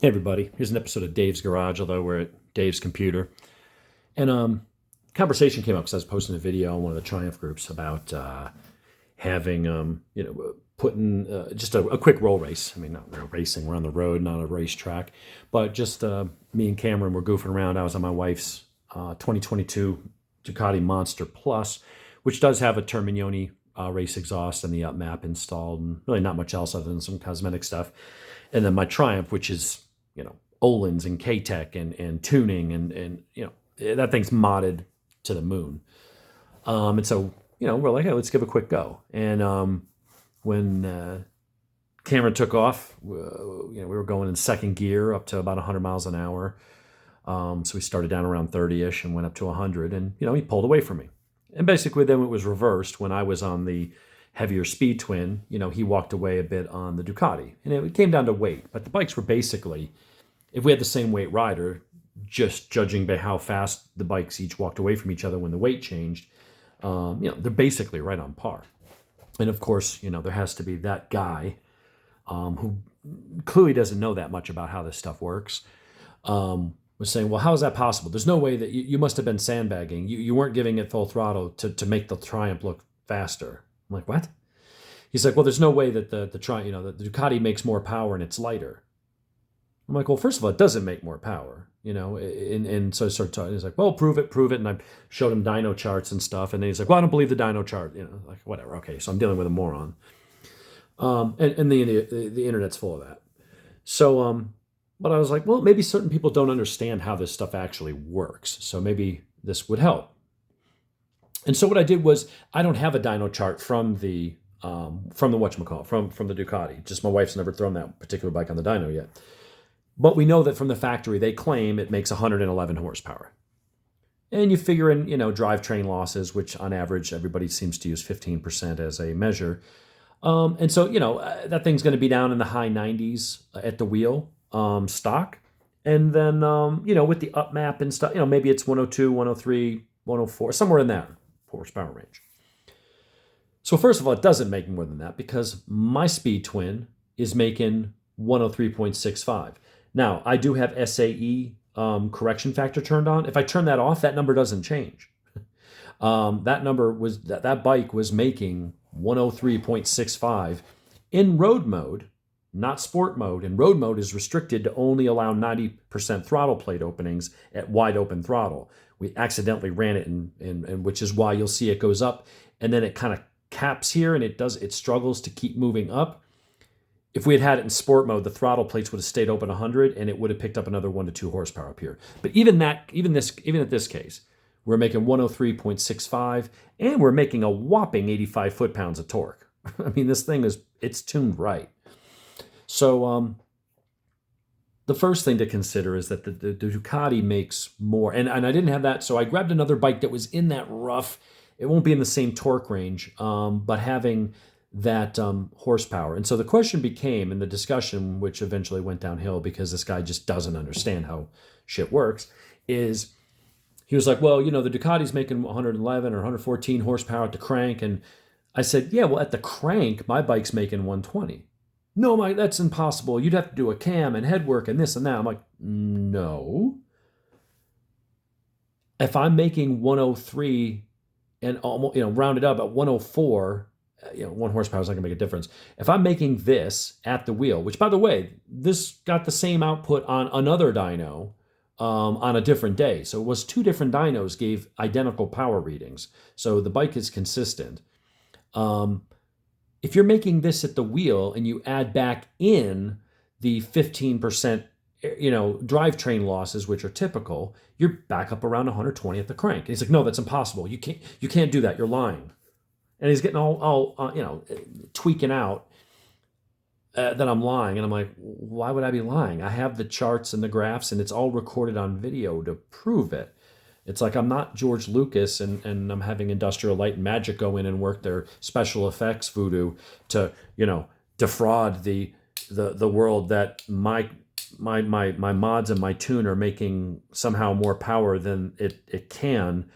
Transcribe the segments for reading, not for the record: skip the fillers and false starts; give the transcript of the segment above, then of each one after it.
Hey everybody, here's an episode of Dave's Garage, although we're at Dave's computer. And conversation came up because I was posting a video on one of the Triumph groups about having, putting just a quick roll race. I mean, not real racing, we're on the road, not a racetrack, but just me and Cameron were goofing around. I was on my wife's 2022 Ducati Monster Plus, which does have a Terminioni race exhaust and the up map installed, and really not much else other than some cosmetic stuff. And then my Triumph, which is Ohlins and K-Tech and tuning and that thing's modded to the moon. And so we're like, hey, let's give it a quick go. And when Cameron took off, we were going in second gear up to about 100 miles an hour. So we started down around 30-ish and went up to 100, and he pulled away from me. And basically then it was reversed. When I was on the heavier speed twin, he walked away a bit on the Ducati, and it came down to weight. But the bikes were basically, if we had the same weight rider, just judging by how fast the bikes each walked away from each other when the weight changed, they're basically right on par. And of course, there has to be that guy who clearly doesn't know that much about how this stuff works, was saying, well, how is that possible? There's no way that you must have been sandbagging. You weren't giving it full throttle to make the Triumph look faster. I'm like, what? He's like, well, there's no way that the Ducati makes more power and it's lighter. I'm like, well, first of all, it doesn't make more power, and so I started talking. He's like, well, prove it. And I showed him dyno charts and stuff. And then he's like, well, I don't believe the dyno chart, like whatever. Okay. So I'm dealing with a moron. And the internet's full of that. So, but I was like, well, maybe certain people don't understand how this stuff actually works. So maybe this would help. And so what I did was, I don't have a dyno chart from the whatchamacallit, from the Ducati. Just my wife's never thrown that particular bike on the dyno yet. But we know that from the factory, they claim it makes 111 horsepower. And you figure in, drivetrain losses, which on average, everybody seems to use 15% as a measure. And so, that thing's going to be down in the high 90s at the wheel, stock. And then, with the up map and stuff, maybe it's 102, 103, 104, somewhere in that horsepower range. So first of all, it doesn't make more than that because my speed twin is making 103.65. Now, I do have SAE correction factor turned on. If I turn that off, that number doesn't change. That bike was making 103.65 in road mode, not sport mode. And road mode is restricted to only allow 90% throttle plate openings at wide open throttle. We accidentally ran it, and which is why you'll see it goes up, and then it kind of caps here, and it struggles to keep moving up. If we had it in sport mode, the throttle plates would have stayed open 100, and it would have picked up another 1 to 2 horsepower up here. But even at this case, we're making 103.65, and we're making a whopping 85 foot-pounds of torque. I mean, this thing it's tuned right. So the first thing to consider is that the Ducati makes more, and I didn't have that, so I grabbed another bike that was in that rough. It won't be in the same torque range, but having that horsepower. And so the question became, in the discussion, which eventually went downhill because this guy just doesn't understand how shit works, is he was like, well, the Ducati's making 111 or 114 horsepower at the crank. And I said, yeah, well, at the crank, my bike's making 120. No, Mike, that's impossible. You'd have to do a cam and headwork and this and that. I'm like, no. If I'm making 103 and almost, rounded up at 104, 1 horsepower is not going to make a difference. If I'm making this at the wheel, which by the way, this got the same output on another dyno on a different day. So it was 2 different dynos gave identical power readings. So the bike is consistent. If you're making this at the wheel and you add back in the 15%, drivetrain losses, which are typical, you're back up around 120 at the crank. And he's like, no, that's impossible. You can't do that. You're lying. And he's getting all tweaking out that I'm lying. And I'm like, why would I be lying? I have the charts and the graphs, and it's all recorded on video to prove it. It's like I'm not George Lucas and I'm having Industrial Light and Magic go in and work their special effects voodoo to, defraud the world that my mods and my tune are making somehow more power than it can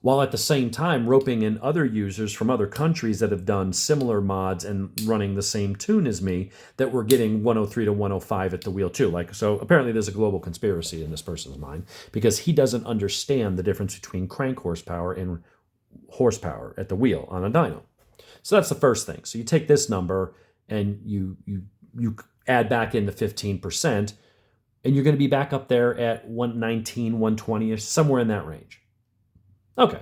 while at the same time roping in other users from other countries that have done similar mods and running the same tune as me that were getting 103 to 105 at the wheel too. So apparently there's a global conspiracy in this person's mind because he doesn't understand the difference between crank horsepower and horsepower at the wheel on a dyno. So that's the first thing. So you take this number and you add back in the 15%, and you're going to be back up there at 119, 120-ish, somewhere in that range. Okay.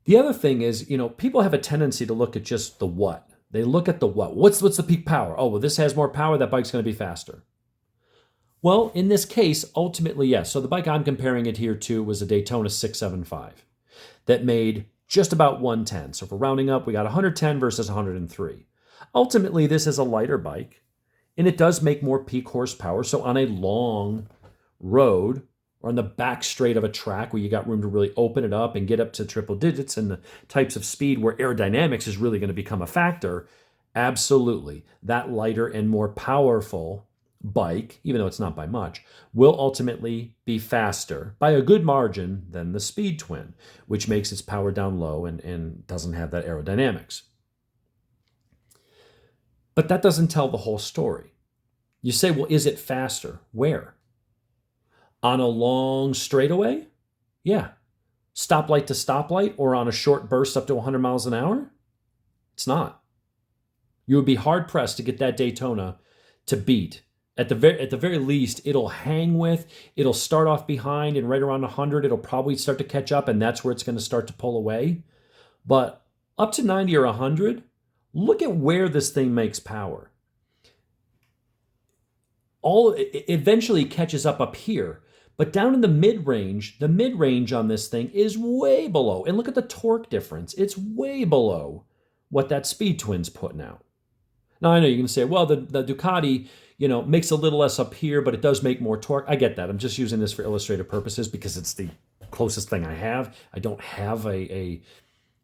The other thing is, people have a tendency to look at just the what. They look at the what. What's the peak power? Oh, well, this has more power. That bike's going to be faster. Well, in this case, ultimately, yes. So the bike I'm comparing it here to was a Daytona 675 that made just about 110. So if we're rounding up, we got 110 versus 103. Ultimately, this is a lighter bike, and it does make more peak horsepower. So on a long road, or on the back straight of a track where you got room to really open it up and get up to triple digits and the types of speed where aerodynamics is really going to become a factor, absolutely, that lighter and more powerful bike, even though it's not by much, will ultimately be faster by a good margin than the Speed Twin, which makes its power down low and doesn't have that aerodynamics. But that doesn't tell the whole story. You say, well, is it faster? Where? On a long straightaway? Yeah. Stoplight to stoplight or on a short burst up to 100 miles an hour? It's not. You would be hard-pressed to get that Daytona to beat. At the very least, it'll hang with, it'll start off behind, and right around 100, it'll probably start to catch up, and that's where it's going to start to pull away. But up to 90 or 100, look at where this thing makes power. It eventually catches up here. But down in the mid-range on this thing is way below. And look at the torque difference. It's way below what that Speed Twin's putting out. Now, I know you're going to say, well, the Ducati, makes a little less up here, but it does make more torque. I get that. I'm just using this for illustrative purposes because it's the closest thing I have. I don't have a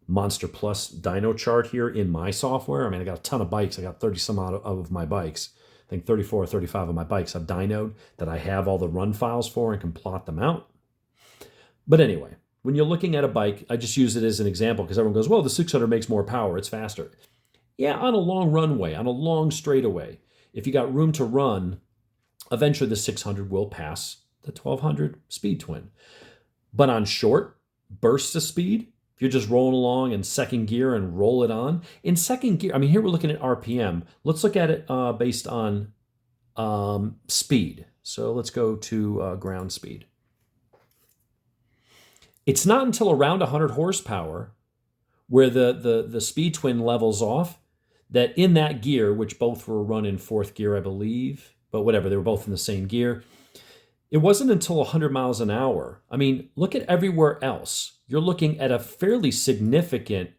Monster Plus dyno chart here in my software. I mean, I got a ton of bikes. I got 30 some odd of my bikes. I think 34 or 35 of my bikes I've dynoed that I have all the run files for and can plot them out. But anyway, when you're looking at a bike, I just use it as an example because everyone goes, well, the 600 makes more power. It's faster. Yeah, on a long runway, on a long straightaway, if you got room to run, eventually the 600 will pass the 1200 Speed Twin. But on short bursts of speed, if you're just rolling along in second gear and roll it on. In second gear, I mean, here we're looking at RPM. Let's look at it based on speed. So let's go to ground speed. It's not until around 100 horsepower where the Speed Twin levels off that in that gear, which both were run in fourth gear, I believe, but whatever, they were both in the same gear. It wasn't until 100 miles an hour. I mean, look at everywhere else. You're looking at a fairly significant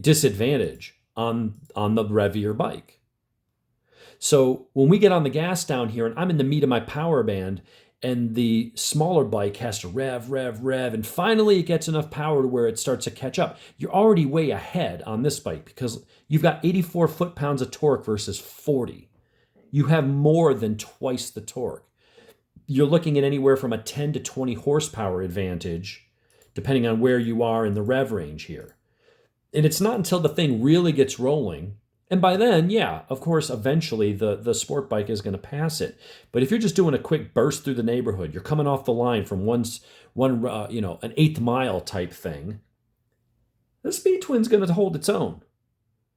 disadvantage on the revier bike. So when we get on the gas down here and I'm in the meat of my power band and the smaller bike has to rev, and finally it gets enough power to where it starts to catch up, you're already way ahead on this bike because you've got 84 foot-pounds of torque versus 40. You have more than twice the torque. You're looking at anywhere from a 10 to 20 horsepower advantage depending on where you are in the rev range here. And it's not until the thing really gets rolling, and by then, yeah, of course, eventually the sport bike is going to pass it. But if you're just doing a quick burst through the neighborhood, you're coming off the line from an eighth mile type thing, the Speed Twin's going to hold its own.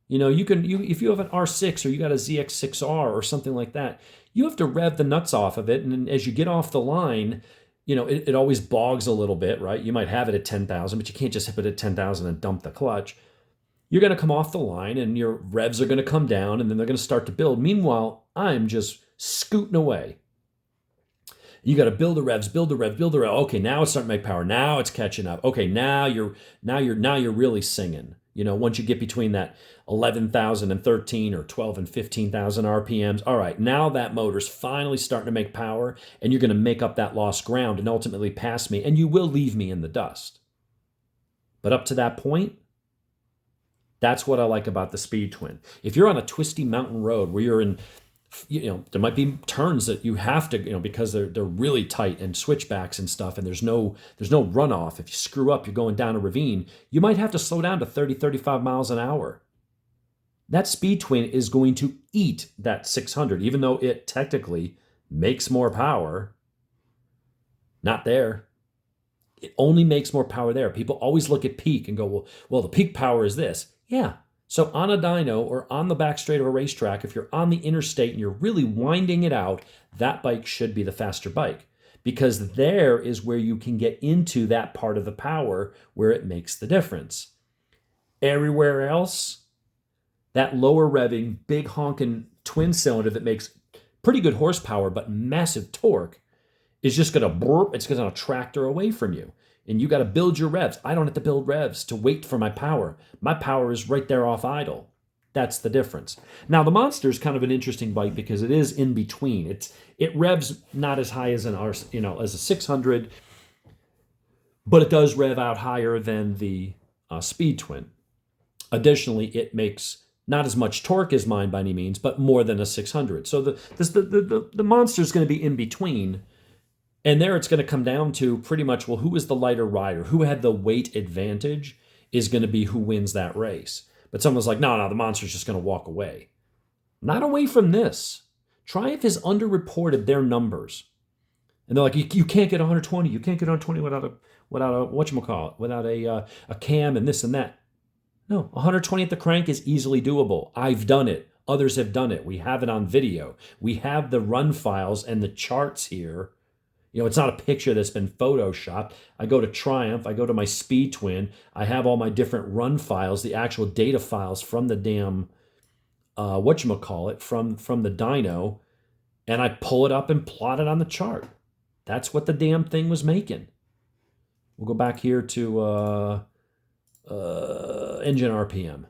If you have an R6 or you got a ZX6R or something like that, you have to rev the nuts off of it. And as you get off the line, it always bogs a little bit, right? You might have it at 10,000, but you can't just hit it at 10,000 and dump the clutch. You're going to come off the line and your revs are going to come down and then they're going to start to build. Meanwhile, I'm just scooting away. You got to build the revs. Okay, now it's starting to make power. Now it's catching up. Okay, now you're really singing. Once you get between that 11,000 and 13 or 12 and 15,000 RPMs, all right, now that motor's finally starting to make power and you're going to make up that lost ground and ultimately pass me and you will leave me in the dust. But up to that point, that's what I like about the Speed Twin. If you're on a twisty mountain road where you're in There might be turns that you have to, because they're really tight, and switchbacks and stuff, and there's no runoff. If you screw up, you're going down a ravine. You might have to slow down to 30, 35 miles an hour. That speed twin is going to eat that 600, even though it technically makes more power. Not there. It only makes more power there. People always look at peak and go, well, the peak power is this. Yeah. So on a dyno or on the back straight of a racetrack, if you're on the interstate and you're really winding it out, that bike should be the faster bike, because there is where you can get into that part of the power where it makes the difference. Everywhere else, that lower revving, big honking twin cylinder that makes pretty good horsepower but massive torque is just going to burp. It's going to tractor away from you. And you got to build your revs. I don't have to build revs to wait for my power. My power is right there off idle. That's the difference. Now, the Monster is kind of an interesting bike because it is in between. It revs not as high as as a 600, but it does rev out higher than the Speed Twin. Additionally, it makes not as much torque as mine by any means, but more than a 600. So the Monster is going to be in between. And there it's going to come down to pretty much, well, who is the lighter rider? Who had the weight advantage is going to be who wins that race. But someone's like, no, the Monster's just going to walk away. Not away from this. Triumph has underreported their numbers. And they're like, you can't get 120. You can't get 120 without a whatchamacallit, without a cam and this and that. No, 120 at the crank is easily doable. I've done it. Others have done it. We have it on video. We have the run files and the charts here. It's not a picture that's been photoshopped. I go to Triumph, I go to my Speed Twin, I have all my different run files, the actual data files from the damn, from the dyno, and I pull it up and plot it on the chart. That's what the damn thing was making. We'll go back here to engine RPM.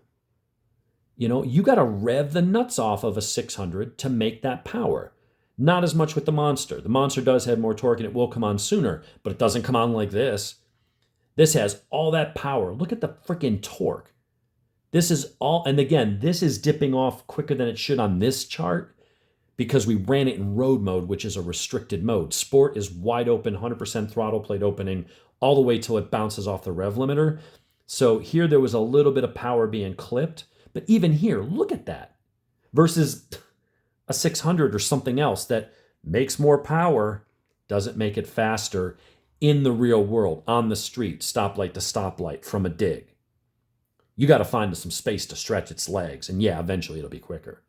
You got to rev the nuts off of a 600 to make that power. Not as much with the Monster. The Monster does have more torque and it will come on sooner, but it doesn't come on like this. This has all that power. Look at the freaking torque. This is all, and again, this is dipping off quicker than it should on this chart because we ran it in road mode, which is a restricted mode. Sport is wide open, 100% throttle plate opening, all the way till it bounces off the rev limiter. So here there was a little bit of power being clipped, but even here, look at that. Versus a 600 or something else that makes more power, doesn't make it faster in the real world, on the street, stoplight to stoplight, from a dig. You got to find some space to stretch its legs, and yeah, eventually it'll be quicker.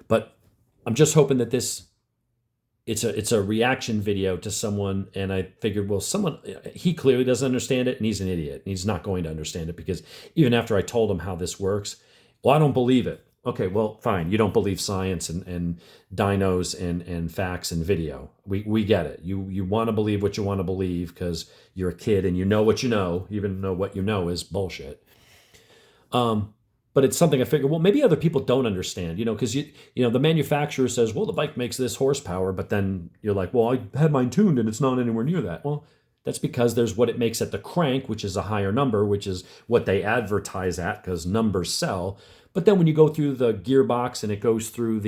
But I'm just hoping that it's a reaction video to someone, and I figured, well, he clearly doesn't understand it, and he's an idiot, and he's not going to understand it, because even after I told him how this works, well, I don't believe it. Okay, well, fine. You don't believe science and dynos and facts and video. We get it. You want to believe what you want to believe because you're a kid and you know what you know, even though what you know is bullshit. But it's something I figure, well, maybe other people don't understand, because the manufacturer says, well, the bike makes this horsepower, but then you're like, well, I had mine tuned and it's not anywhere near that. Well, that's because there's what it makes at the crank, which is a higher number, which is what they advertise at because numbers sell. But then when you go through the gearbox and it goes through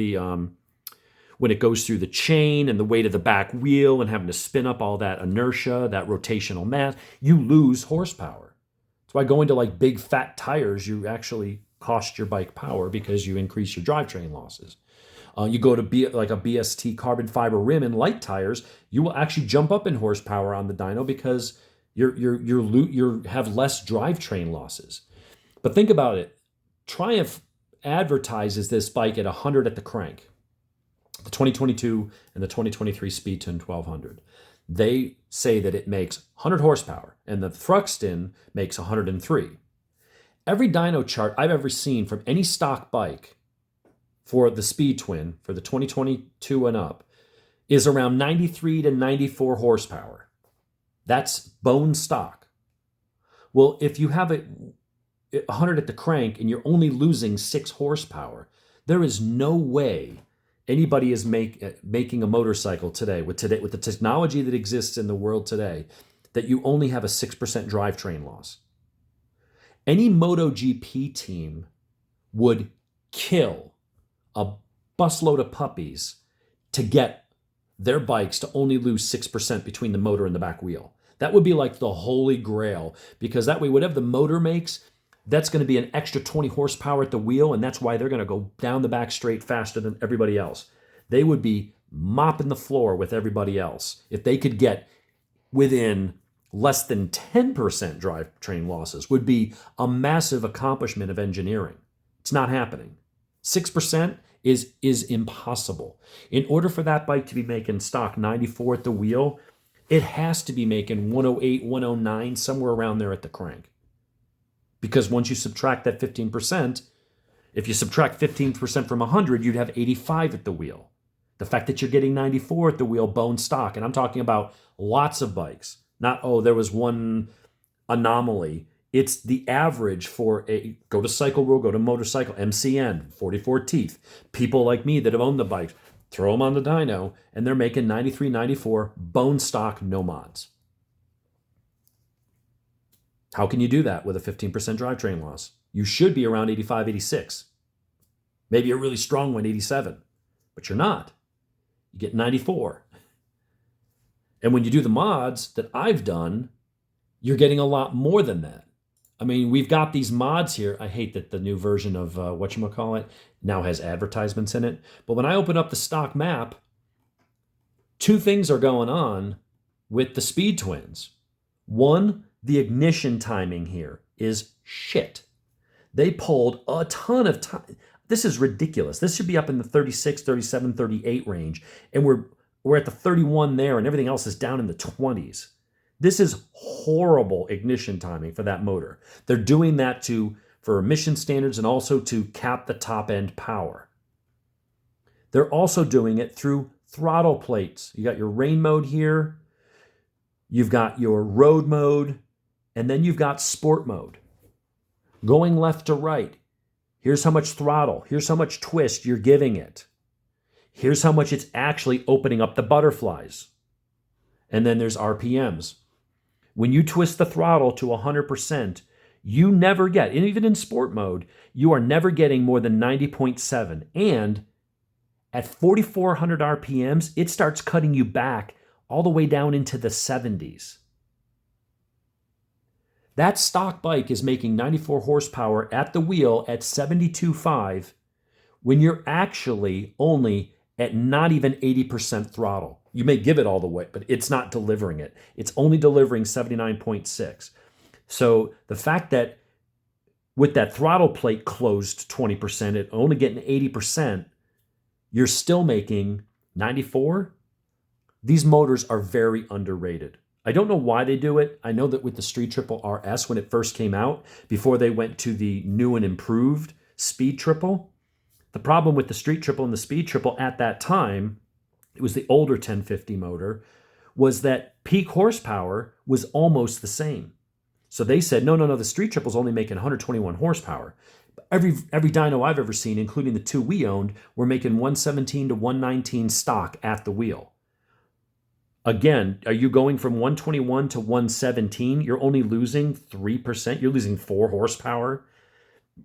when it goes through the chain and the weight of the back wheel and having to spin up all that inertia, that rotational mass, you lose horsepower. That's why going to like big fat tires, you actually cost your bike power because you increase your drivetrain losses. You go to like a BST carbon fiber rim and light tires, you will actually jump up in horsepower on the dyno because you have less drivetrain losses. But think about it. Triumph advertises this bike at 100 at the crank, the 2022 and the 2023 Speed Twin 1200. They say that it makes 100 horsepower, and the Thruxton makes 103. Every dyno chart I've ever seen from any stock bike for the Speed Twin, for the 2022 and up, is around 93 to 94 horsepower. That's bone stock. Well, if you have it 100 at the crank and you're only losing 6 horsepower, there is no way anybody is making a motorcycle today with the technology that exists in the world today that you only have a 6% drivetrain loss. Any MotoGP team would kill a busload of puppies to get their bikes to only lose 6% between the motor and the back wheel. That would be like the holy grail, because that way, whatever the motor makes, that's going to be an extra 20 horsepower at the wheel, and that's why they're going to go down the back straight faster than everybody else. They would be mopping the floor with everybody else if they could get within less than 10% drivetrain losses. Would be a massive accomplishment of engineering. It's not happening. 6% is impossible. In order for that bike to be making stock 94 at the wheel, it has to be making 108, 109, somewhere around there at the crank. Because once you subtract that 15%, if you subtract 15% from 100, you'd have 85 at the wheel. The fact that you're getting 94 at the wheel bone stock, and I'm talking about lots of bikes, not, oh, there was one anomaly. It's the average for go to Cycle World, go to Motorcycle, MCN, 44 teeth. People like me that have owned the bikes, throw them on the dyno, and they're making 93, 94, bone stock, no mods. How can you do that with a 15% drivetrain loss? You should be around 85, 86. Maybe a really strong one, 87. But you're not. You get 94. And when you do the mods that I've done, you're getting a lot more than that. I mean, we've got these mods here. I hate that the new version of whatchamacallit now has advertisements in it. But when I open up the stock map, two things are going on with the Speed Twins. One, the ignition timing here is shit. They pulled a ton of time. This is ridiculous. This should be up in the 36, 37, 38 range. And we're at the 31 there, and everything else is down in the 20s. This is horrible ignition timing for that motor. They're doing that for emission standards and also to cap the top end power. They're also doing it through throttle plates. You got your rain mode here, you've got your road mode, and then you've got sport mode. Going left to right. Here's how much throttle. Here's how much twist you're giving it. Here's how much it's actually opening up the butterflies. And then there's RPMs. When you twist the throttle to 100%, you never get, and even in sport mode, you are never getting more than 90.7. And at 4,400 RPMs, it starts cutting you back all the way down into the 70s. That stock bike is making 94 horsepower at the wheel at 72.5 when you're actually only at not even 80% throttle. You may give it all the way, but it's not delivering it. It's only delivering 79.6. So the fact that with that throttle plate closed 20%, it only getting 80%, you're still making 94. These motors are very underrated. I don't know why they do it. I know that with the Street Triple RS, when it first came out, before they went to the new and improved Speed Triple, the problem with the Street Triple and the Speed Triple at that time, it was the older 1050 motor, was that peak horsepower was almost the same. So they said, no, the Street Triple's only making 121 horsepower. Every dyno I've ever seen, including the two we owned, were making 117 to 119 stock at the wheel. Again, are you going from 121 to 117? You're only losing 3%. You're losing 4 horsepower,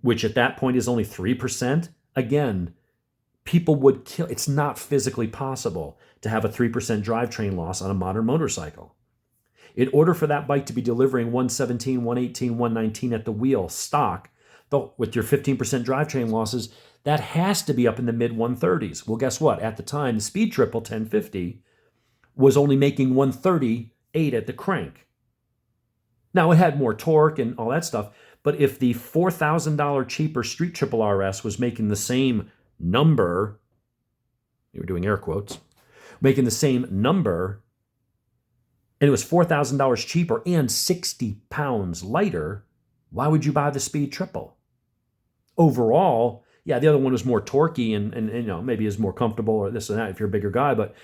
which at that point is only 3%. Again, people would kill. It's not physically possible to have a 3% drivetrain loss on a modern motorcycle. In order for that bike to be delivering 117, 118, 119 at the wheel stock, though with your 15% drivetrain losses, that has to be up in the mid 130s. Well, guess what? At the time, the Speed Triple 1050 was only making 138 at the crank. Now, it had more torque and all that stuff, but if the $4,000 cheaper Street Triple RS was making the same number, you were doing air quotes, making the same number, and it was $4,000 cheaper and 60 pounds lighter, why would you buy the Speed Triple? Overall, yeah, the other one was more torquey and maybe is more comfortable or this and that if you're a bigger guy, but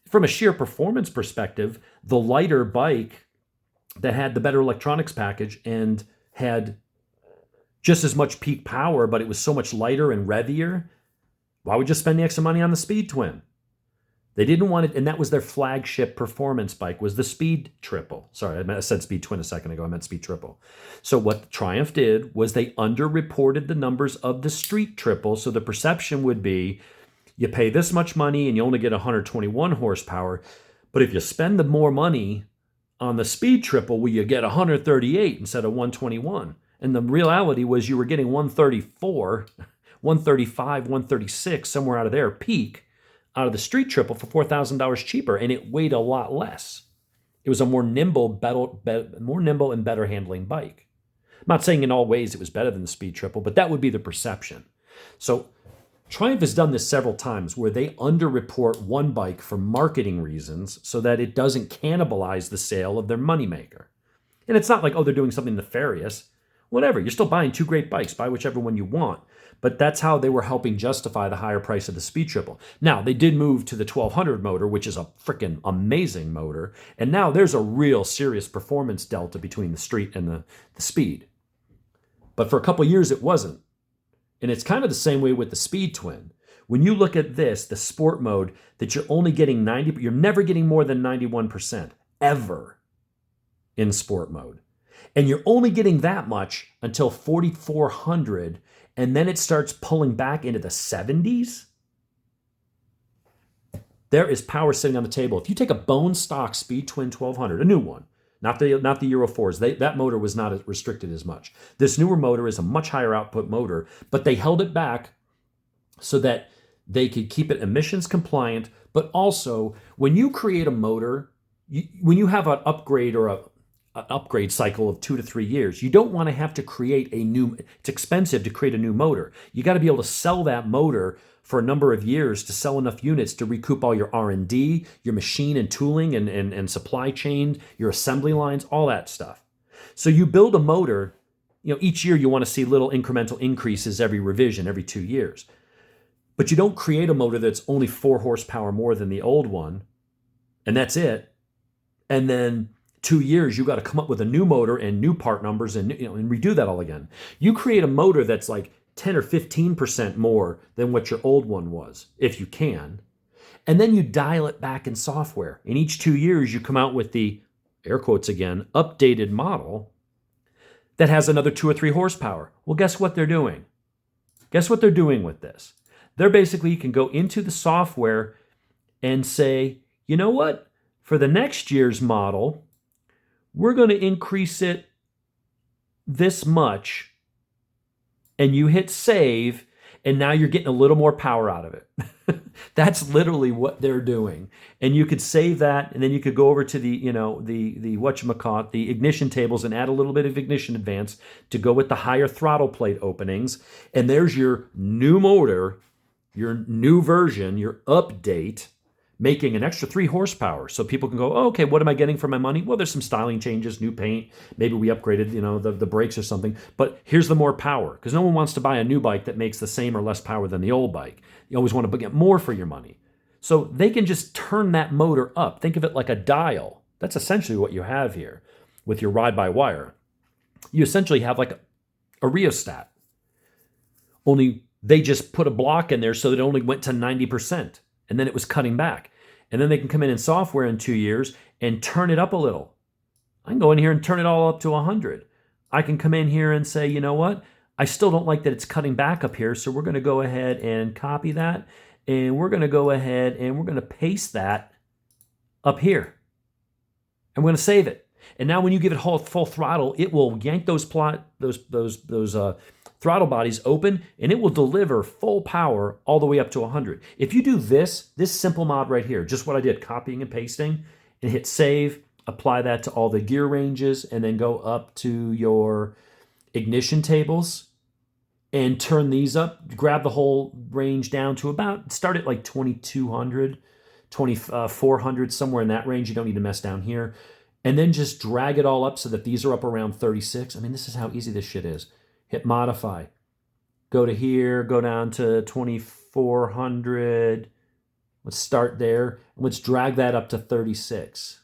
from a sheer performance perspective, the lighter bike that had the better electronics package and had just as much peak power, but it was so much lighter and revier, why would you spend the extra money on the Speed Twin? They didn't want it, and that was their flagship performance bike, was the Speed Triple. Sorry, I said Speed Twin a second ago. I meant Speed Triple. So what Triumph did was they underreported the numbers of the Street Triple, so the perception would be you pay this much money and you only get 121 horsepower. But if you spend the more money on the speed triple, well, you get 138 instead of 121. And the reality was you were getting 134, 135, 136, somewhere out of there, peak, out of the street triple for $4,000 cheaper, and it weighed a lot less. It was a more nimble and better handling bike. I'm not saying in all ways it was better than the speed triple, but that would be the perception. So Triumph has done this several times where they underreport one bike for marketing reasons so that it doesn't cannibalize the sale of their moneymaker. And it's not like, oh, they're doing something nefarious. Whatever, you're still buying two great bikes. Buy whichever one you want. But that's how they were helping justify the higher price of the speed triple. Now, they did move to the 1200 motor, which is a freaking amazing motor. And now there's a real serious performance delta between the street and the speed. But for a couple years, it wasn't. And it's kind of the same way with the Speed Twin. When you look at this, the sport mode, that you're only getting 90, you're never getting more than 91% ever in sport mode. And you're only getting that much until 4,400, and then it starts pulling back into the 70s. There is power sitting on the table. If you take a bone stock Speed Twin 1200, a new one, not the Euro 4s, that motor was not as restricted as much. This newer motor is a much higher output motor, but they held it back so that they could keep it emissions compliant. But also, when you create a motor, when you have an upgrade or an upgrade cycle of 2 to 3 years, you don't want to have to create a new, it's expensive to create a new motor. You got to be able to sell that motor for a number of years to sell enough units to recoup all your R&D, your machine and tooling and supply chain, your assembly lines, all that stuff. So you build a motor, each year you want to see little incremental increases every revision, every 2 years. But you don't create a motor that's only 4 horsepower more than the old one, and that's it. And then 2 years, you got to come up with a new motor and new part numbers and redo that all again. You create a motor that's like 10 or 15% more than what your old one was, if you can. And then you dial it back in software. In each 2 years, you come out with the, air quotes again, updated model that has another 2 or 3 horsepower. Well, guess what they're doing? Guess what they're doing with this? They're basically, you can go into the software and say, you know what? For the next year's model, we're going to increase it this much. And you hit save, and now you're getting a little more power out of it. That's literally what they're doing. And you could save that, and then you could go over to the whatchamacallit, the ignition tables, and add a little bit of ignition advance to go with the higher throttle plate openings. And there's your new motor, your new version, your update, making an extra 3 horsepower. So people can go, oh, okay, what am I getting for my money? Well, there's some styling changes, new paint. Maybe we upgraded, the brakes or something. But here's the more power, because no one wants to buy a new bike that makes the same or less power than the old bike. You always want to get more for your money. So they can just turn that motor up. Think of it like a dial. That's essentially what you have here with your ride-by-wire. You essentially have like a rheostat. Only they just put a block in there so that it only went to 90%. And then it was cutting back. And then they can come in software in 2 years and turn it up a little. I can go in here and turn it all up to 100. I can come in here and say, you know what? I still don't like that it's cutting back up here, so we're going to go ahead and copy that. And we're going to go ahead and we're going to paste that up here. And we're going to save it. And now when you give it full throttle, it will yank those throttle bodies open, and it will deliver full power all the way up to 100. If you do this simple mod right here, just what I did, copying and pasting, and hit save, apply that to all the gear ranges, and then go up to your ignition tables and turn these up, grab the whole range down to about, start at like 2200, 2400, somewhere in that range. You don't need to mess down here. And then just drag it all up so that these are up around 36. I mean, this is how easy this shit is. Hit modify. Go to here, go down to 2400. Let's start there. Let's drag that up to 36.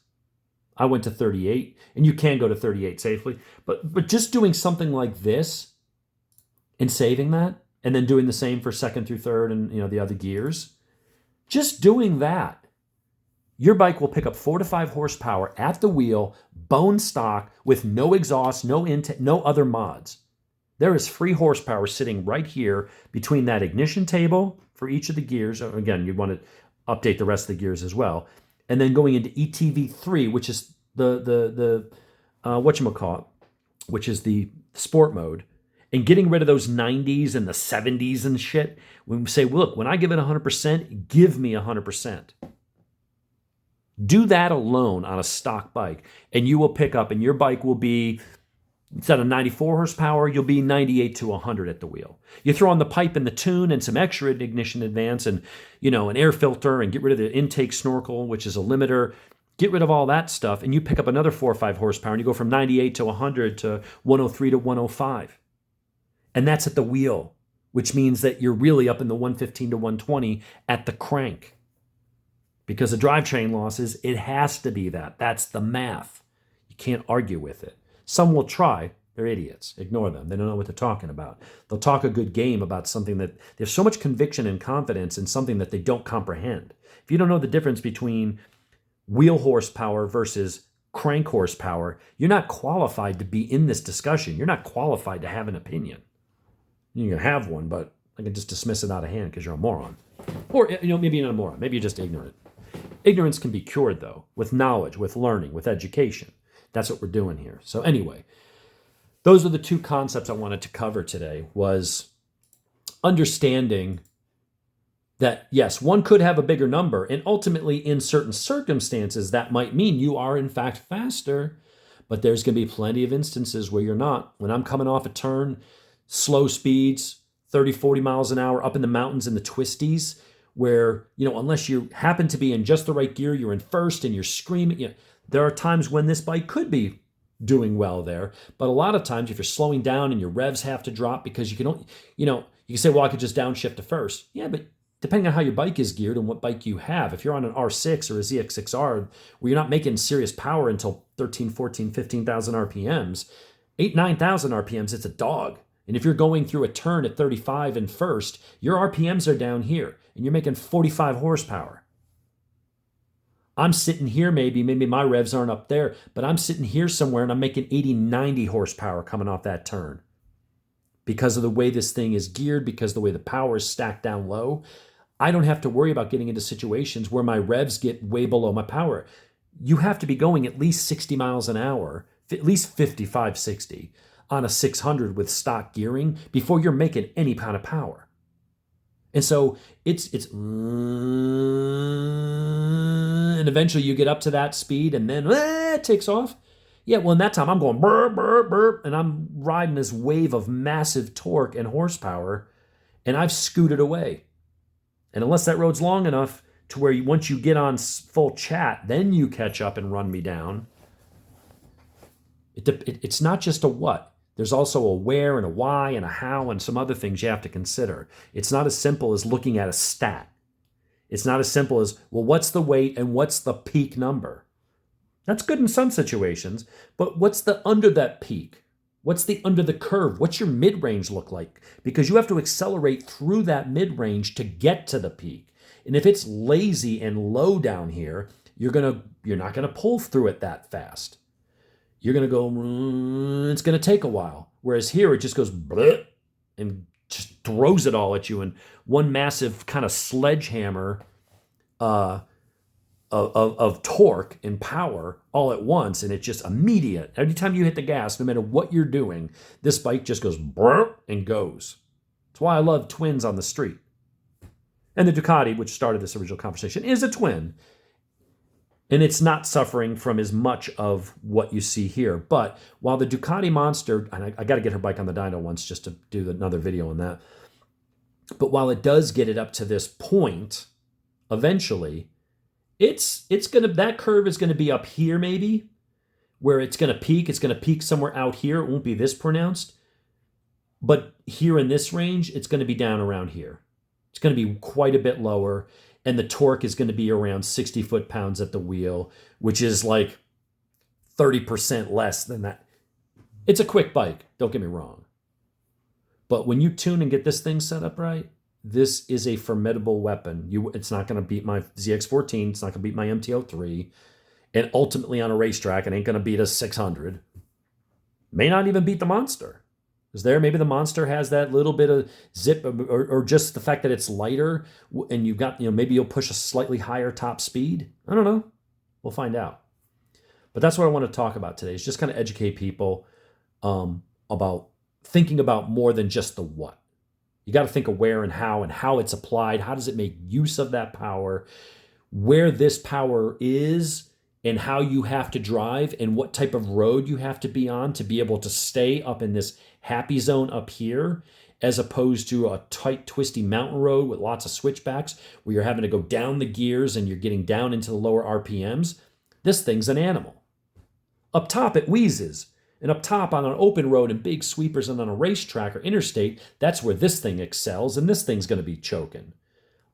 I went to 38, and you can go to 38 safely. But just doing something like this and saving that, and then doing the same for second through third and the other gears, just doing that, your bike will pick up 4 to 5 horsepower at the wheel, bone stock, with no exhaust, no other mods. There is free horsepower sitting right here between that ignition table for each of the gears. Again, you'd want to update the rest of the gears as well. And then going into ETV3, which is the whatchamacallit, which is the sport mode, and getting rid of those 90s and the 70s and shit. When we say, look, when I give it 100%, give me 100%. Do that alone on a stock bike, and you will pick up, and your bike will be, instead of 94 horsepower, you'll be 98 to 100 at the wheel. You throw on the pipe and the tune and some extra ignition advance and, an air filter, and get rid of the intake snorkel, which is a limiter. Get rid of all that stuff, and you pick up another 4 or 5 horsepower, and you go from 98 to 100 to 103 to 105. And that's at the wheel, which means that you're really up in the 115 to 120 at the crank. Because of drivetrain losses, it has to be that. That's the math. You can't argue with it. Some will try. They're idiots. Ignore them. They don't know what they're talking about. They'll talk a good game about something that there's so much conviction and confidence in something that they don't comprehend. If you don't know the difference between wheel horsepower versus crank horsepower, you're not qualified to be in this discussion. You're not qualified to have an opinion. You can have one, but I can just dismiss it out of hand because you're a moron. Or, maybe you're not a moron. Maybe you're just ignorant. Ignorance can be cured, though, with knowledge, with learning, with education. That's what we're doing here. So anyway, those are the two concepts I wanted to cover today, was understanding that, yes, one could have a bigger number, and ultimately in certain circumstances, that might mean you are, in fact, faster, but there's going to be plenty of instances where you're not. When I'm coming off a turn, slow speeds, 30, 40 miles an hour up in the mountains in the twisties, where, unless you happen to be in just the right gear, you're in first and you're screaming. There are times when this bike could be doing well there. But a lot of times if you're slowing down and your revs have to drop because you can only, you can say, well, I could just downshift to first. Yeah, but depending on how your bike is geared and what bike you have, if you're on an R6 or a ZX6R where you're not making serious power until 13, 14, 15,000 RPMs, 8, 9,000 RPMs, it's a dog. And if you're going through a turn at 35 and first, your RPMs are down here and you're making 45 horsepower. I'm sitting here, maybe my revs aren't up there, but I'm sitting here somewhere and I'm making 80, 90 horsepower coming off that turn. Because of the way this thing is geared, because of the way the power is stacked down low, I don't have to worry about getting into situations where my revs get way below my power. You have to be going at least 60 miles an hour, at least 55, 60 on a 600 with stock gearing before you're making any kind of power. And so and eventually you get up to that speed and then it takes off. Yeah, well, in that time I'm going burp, burp, burp, and I'm riding this wave of massive torque and horsepower, and I've scooted away. And unless that road's long enough to where once you get on full chat, then you catch up and run me down. It's not just a what. There's also a where and a why and a how and some other things you have to consider. It's not as simple as looking at a stat. It's not as simple as, well, what's the weight and what's the peak number? That's good in some situations, but what's the under that peak? What's the under the curve? What's your mid-range look like? Because you have to accelerate through that mid-range to get to the peak. And if it's lazy and low down here, you're not gonna pull through it that fast. You're going to go, it's going to take a while. Whereas here, it just goes bleh, and just throws it all at you in one massive kind of sledgehammer of torque and power all at once. And it's just immediate. Every time you hit the gas, no matter what you're doing, this bike just goes brr and goes. That's why I love twins on the street. And the Ducati, which started this original conversation, is a twin. And it's not suffering from as much of what you see here. But while the Ducati Monster, and I got to get her bike on the dyno once just to do another video on that. But while it does get it up to this point, eventually, that curve is going to be up here maybe, where it's going to peak. It's going to peak somewhere out here. It won't be this pronounced. But here in this range, it's going to be down around here. It's going to be quite a bit lower. And the torque is going to be around 60 foot-pounds at the wheel, which is like 30% less than that. It's a quick bike, don't get me wrong. But when you tune and get this thing set up right, this is a formidable weapon. It's not going to beat my ZX14. It's not going to beat my MT-03. And ultimately on a racetrack, it ain't going to beat a 600. May not even beat the Monster. Is there? Maybe the Monster has that little bit of zip, or just the fact that it's lighter, and you've got, maybe you'll push a slightly higher top speed. I don't know. We'll find out. But that's what I want to talk about today, is just kind of educate people about thinking about more than just the what. You got to think of where and how it's applied. How does it make use of that power? Where this power is and how you have to drive and what type of road you have to be on to be able to stay up in this happy zone up here, as opposed to a tight, twisty mountain road with lots of switchbacks where you're having to go down the gears and you're getting down into the lower RPMs. This thing's an animal. Up top, it wheezes. And up top on an open road and big sweepers and on a racetrack or interstate, that's where this thing excels, and this thing's going to be choking.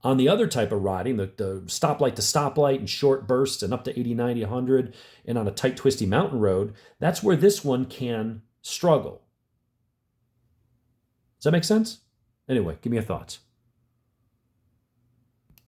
On the other type of riding, the stoplight to stoplight and short bursts and up to 80, 90, 100, and on a tight, twisty mountain road, that's where this one can struggle. Does that make sense? Anyway, give me your thoughts.